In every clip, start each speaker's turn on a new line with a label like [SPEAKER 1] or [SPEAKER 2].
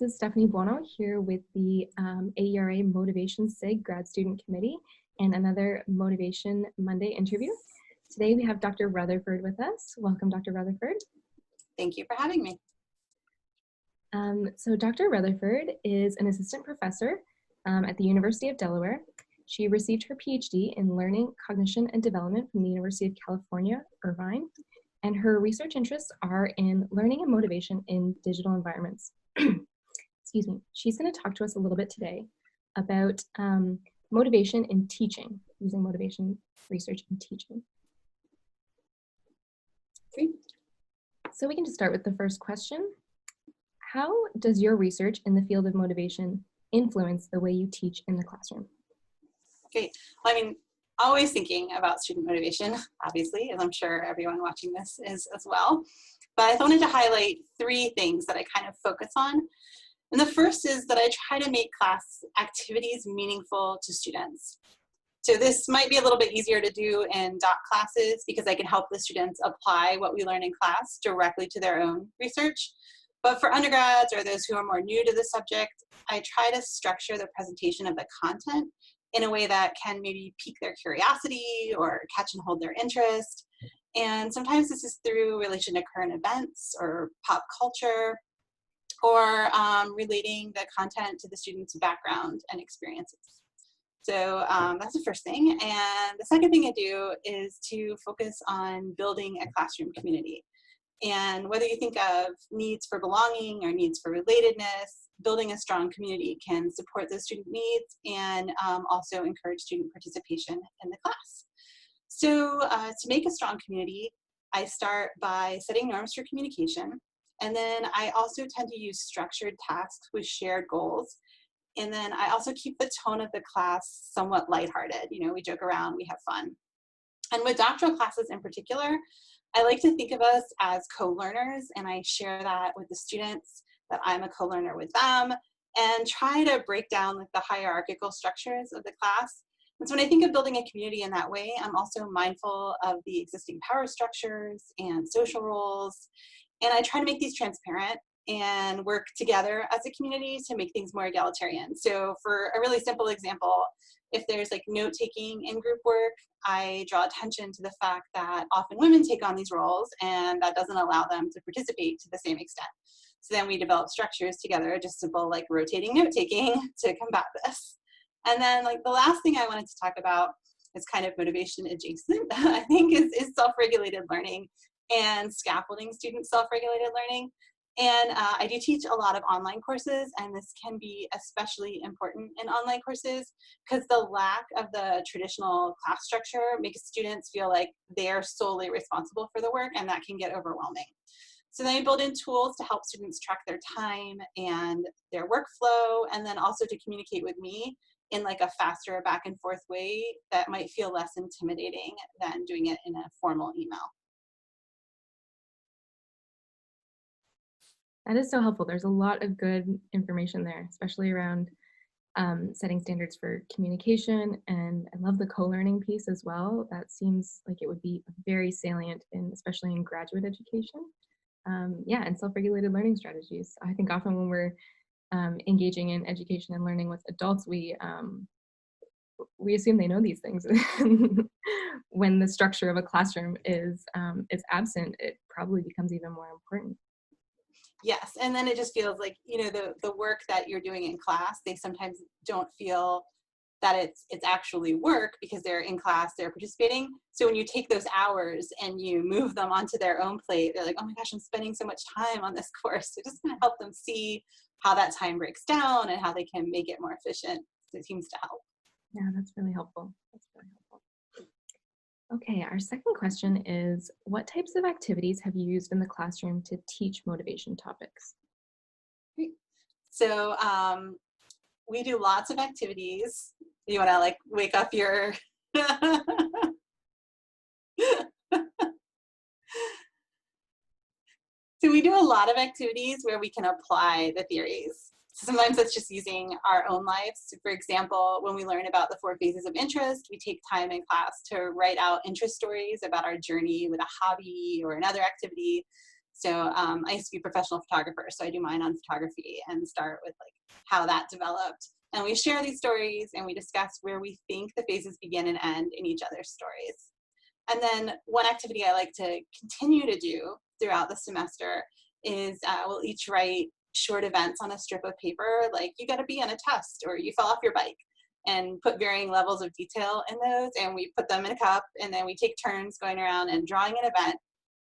[SPEAKER 1] is Stephanie Buono here with the AERA Motivation SIG Grad Student Committee and another Motivation Monday interview. Today we have Dr. Rutherford with us. Welcome, Dr. Rutherford.
[SPEAKER 2] Thank you for having me.
[SPEAKER 1] So Dr. Rutherford is an assistant professor at the University of Delaware. She received her PhD in Learning, Cognition, and Development from the University of California, Irvine, and her research interests are in learning and motivation in digital environments. Excuse me. She's going to talk to us a little bit today about motivation in teaching, using motivation research in teaching.
[SPEAKER 2] Great.
[SPEAKER 1] So we can just start with the first question. How does your research in the field of motivation influence the way you teach in the classroom?
[SPEAKER 2] Okay. Well, I mean, always thinking about student motivation, obviously, as I'm sure everyone watching this is as well. But I wanted to highlight three things that I kind of focus on. And the first is that I try to make class activities meaningful to students. So this might be a little bit easier to do in doc classes because I can help the students apply what we learn in class directly to their own research. But for undergrads or those who are more new to the subject, I try to structure the presentation of the content in a way that can maybe pique their curiosity or catch and hold their interest. And sometimes this is through relation to current events or pop culture, or relating the content to the student's background and experiences. So that's the first thing. And the second thing I do is to focus on building a classroom community. And whether you think of needs for belonging or needs for relatedness, building a strong community can support those student needs and also encourage student participation in the class. So to make a strong community, I start by setting norms for communication. And then I also tend to use structured tasks with shared goals. And then I also keep the tone of the class somewhat lighthearted. You know, we joke around, we have fun. And with doctoral classes in particular, I like to think of us as co-learners, and I share that with the students, that I'm a co-learner with them, and try to break down like the hierarchical structures of the class. And so when I think of building a community in that way, I'm also mindful of the existing power structures and social roles, and I try to make these transparent and work together as a community to make things more egalitarian. So for a really simple example, if there's like note-taking in group work, I draw attention to the fact that often women take on these roles and that doesn't allow them to participate to the same extent. So then we develop structures together, just simple like rotating note-taking to combat this. And then like the last thing I wanted to talk about is kind of motivation adjacent, I think is self-regulated learning and scaffolding student self-regulated learning. And I do teach a lot of online courses, and this can be especially important in online courses because the lack of the traditional class structure makes students feel like they're solely responsible for the work, and that can get overwhelming. So then I build in tools to help students track their time and their workflow, and then also to communicate with me in like a faster back and forth way that might feel less intimidating than doing it in a formal email.
[SPEAKER 1] That is so helpful. There's a lot of good information there, especially around setting standards for communication. And I love the co-learning piece as well. That seems like it would be very salient, especially in graduate education. Yeah, and self-regulated learning strategies. I think often when we're engaging in education and learning with adults, we assume they know these things. When the structure of a classroom is absent, it probably becomes even more important.
[SPEAKER 2] Yes, and then it just feels like, you know, the work that you're doing in class, they sometimes don't feel that it's actually work because they're in class, they're participating. So when you take those hours and you move them onto their own plate, they're like, oh my gosh, I'm spending so much time on this course. So just going to help them see how that time breaks down and how they can make it more efficient. So it seems to help.
[SPEAKER 1] Yeah, that's really helpful. That's really helpful. Okay, our second question is, what types of activities have you used in the classroom to teach motivation topics?
[SPEAKER 2] Great. So we do lots of activities. You want to like wake up your So we do a lot of activities where we can apply the theories. So sometimes that's just using our own lives. So for example, when we learn about the 4 phases of interest, we take time in class to write out interest stories about our journey with a hobby or another activity. So I used to be a professional photographer, so I do mine on photography and start with like how that developed. And we share these stories and we discuss where we think the phases begin and end in each other's stories. And then one activity I like to continue to do throughout the semester is we'll each write short events on a strip of paper, like you got to be on a test or you fell off your bike, and put varying levels of detail in those. And we put them in a cup, and then we take turns going around and drawing an event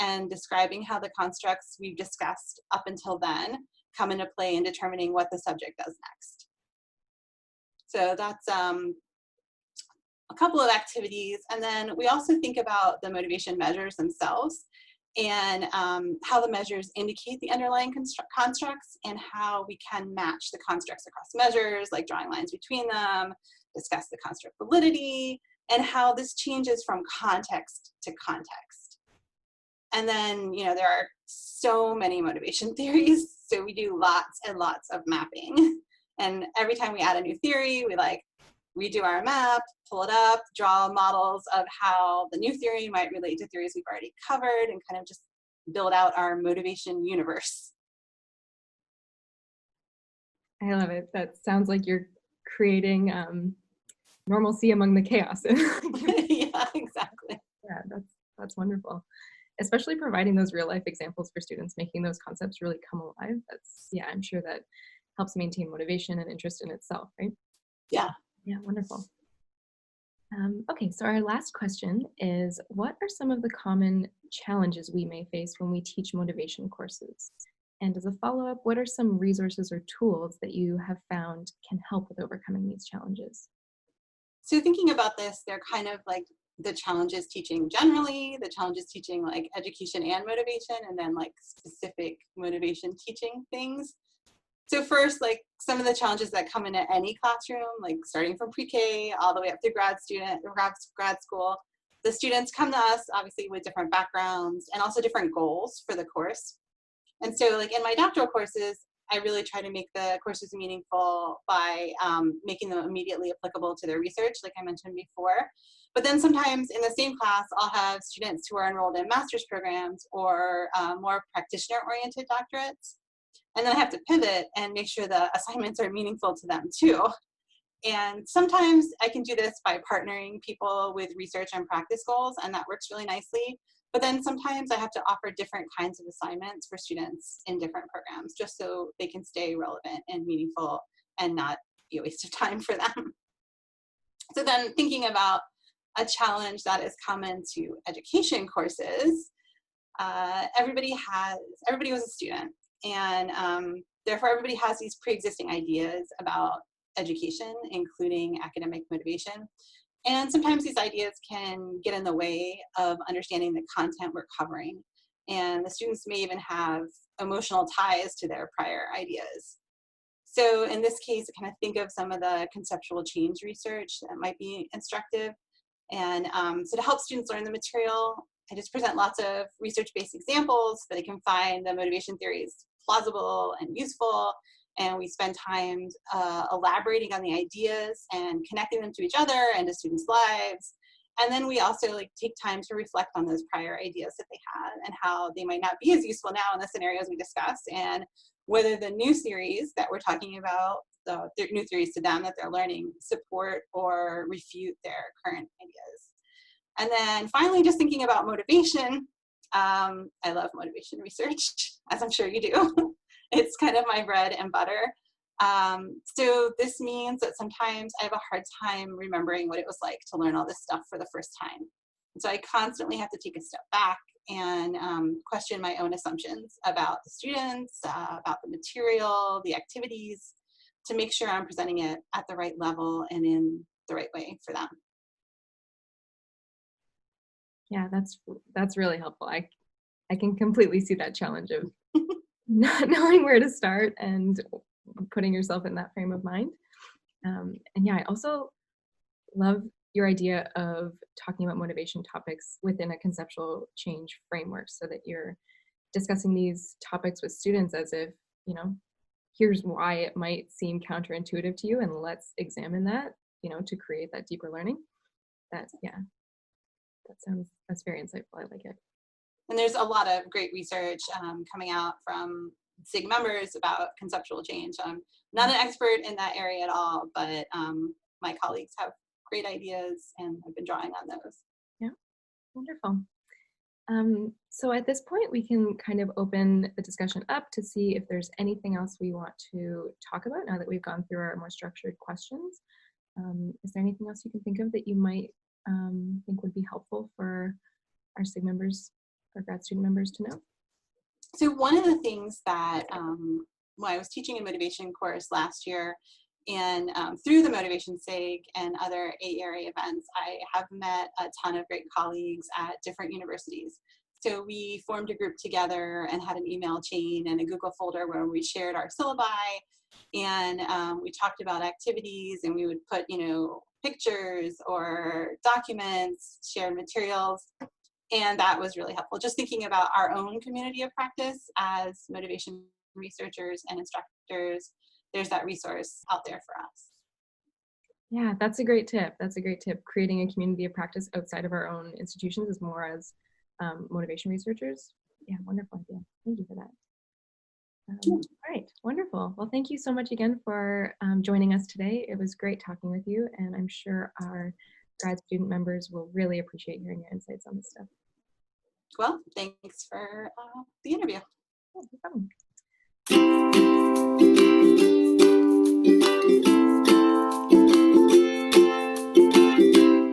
[SPEAKER 2] and describing how the constructs we've discussed up until then come into play in determining what the subject does next. So that's a couple of activities. And then we also think about the motivation measures themselves and how the measures indicate the underlying constructs and how we can match the constructs across measures, like drawing lines between them, discuss the construct validity, and how this changes from context to context. And then, you know, there are so many motivation theories, so we do lots and lots of mapping. And every time we add a new theory, we like redo our map, pull it up, draw models of how the new theory might relate to theories we've already covered, and kind of just build out our motivation universe.
[SPEAKER 1] I love it. That sounds like you're creating normalcy among the chaos.
[SPEAKER 2] Yeah, exactly.
[SPEAKER 1] Yeah, that's wonderful. Especially providing those real life examples for students, making those concepts really come alive. That's, yeah, I'm sure that helps maintain motivation and interest in itself, right?
[SPEAKER 2] Yeah.
[SPEAKER 1] Yeah, wonderful. Okay, so our last question is, what are some of the common challenges we may face when we teach motivation courses? And as a follow-up, what are some resources or tools that you have found can help with overcoming these challenges?
[SPEAKER 2] So thinking about this, they're kind of like the challenges teaching generally, the challenges teaching like education and motivation, and then like specific motivation teaching things. So first, like some of the challenges that come into any classroom, like starting from pre-K all the way up to grad school, the students come to us obviously with different backgrounds and also different goals for the course. And so like in my doctoral courses, I really try to make the courses meaningful by making them immediately applicable to their research, like I mentioned before. But then sometimes in the same class, I'll have students who are enrolled in master's programs or more practitioner-oriented doctorates. And then I have to pivot and make sure the assignments are meaningful to them too. And sometimes I can do this by partnering people with research and practice goals, and that works really nicely. But then sometimes I have to offer different kinds of assignments for students in different programs, just so they can stay relevant and meaningful and not be a waste of time for them. So then thinking about a challenge that is common to education courses, everybody was a student, and therefore everybody has these pre-existing ideas about education, including academic motivation. And sometimes these ideas can get in the way of understanding the content we're covering. And the students may even have emotional ties to their prior ideas. So in this case, I kind of think of some of the conceptual change research that might be instructive. And so to help students learn the material, I just present lots of research-based examples so that they can find the motivation theories plausible and useful. And we spend time elaborating on the ideas and connecting them to each other and to students' lives. And then we also like take time to reflect on those prior ideas that they had and how they might not be as useful now in the scenarios we discuss, and whether the new theories that we're talking about, the new theories to them that they're learning, support or refute their current ideas. And then finally, just thinking about motivation. I love motivation research, as I'm sure you do. It's kind of my bread and butter. So this means that sometimes I have a hard time remembering what it was like to learn all this stuff for the first time. And so I constantly have to take a step back and question my own assumptions about the students, about the material, the activities, to make sure I'm presenting it at the right level and in the right way for them.
[SPEAKER 1] Yeah, that's really helpful. I can completely see that challenge of not knowing where to start and putting yourself in that frame of mind. And yeah, I also love your idea of talking about motivation topics within a conceptual change framework, so that you're discussing these topics with students as if, you know, here's why it might seem counterintuitive to you, and let's examine that, you know, to create that deeper learning. That's, yeah, that's very insightful. I like it.
[SPEAKER 2] And there's a lot of great research coming out from SIG members about conceptual change. I'm not an expert in that area at all, but my colleagues have great ideas and I've been drawing on those.
[SPEAKER 1] Yeah, wonderful. So at this point, we can kind of open the discussion up to see if there's anything else we want to talk about now that we've gone through our more structured questions. Is there anything else you can think of that you might think would be helpful for our SIG members or grad student members to know?
[SPEAKER 2] So one of the things that when I was teaching a motivation course last year, and through the Motivation SIG and other area events, I have met a ton of great colleagues at different universities. So we formed a group together and had an email chain and a Google folder where we shared our syllabi, and we talked about activities, and we would put, pictures or documents, shared materials. And that was really helpful. Just thinking about our own community of practice as motivation researchers and instructors, there's that resource out there for us.
[SPEAKER 1] Yeah, that's a great tip. That's a great tip. Creating a community of practice outside of our own institutions as more as motivation researchers. Yeah, wonderful idea. Thank you for that. All right, wonderful. Well, thank you so much again for joining us today. It was great talking with you, and I'm sure our grad student members will really appreciate hearing your insights on this stuff.
[SPEAKER 2] Well, thanks for the interview.
[SPEAKER 1] Yeah, no problem.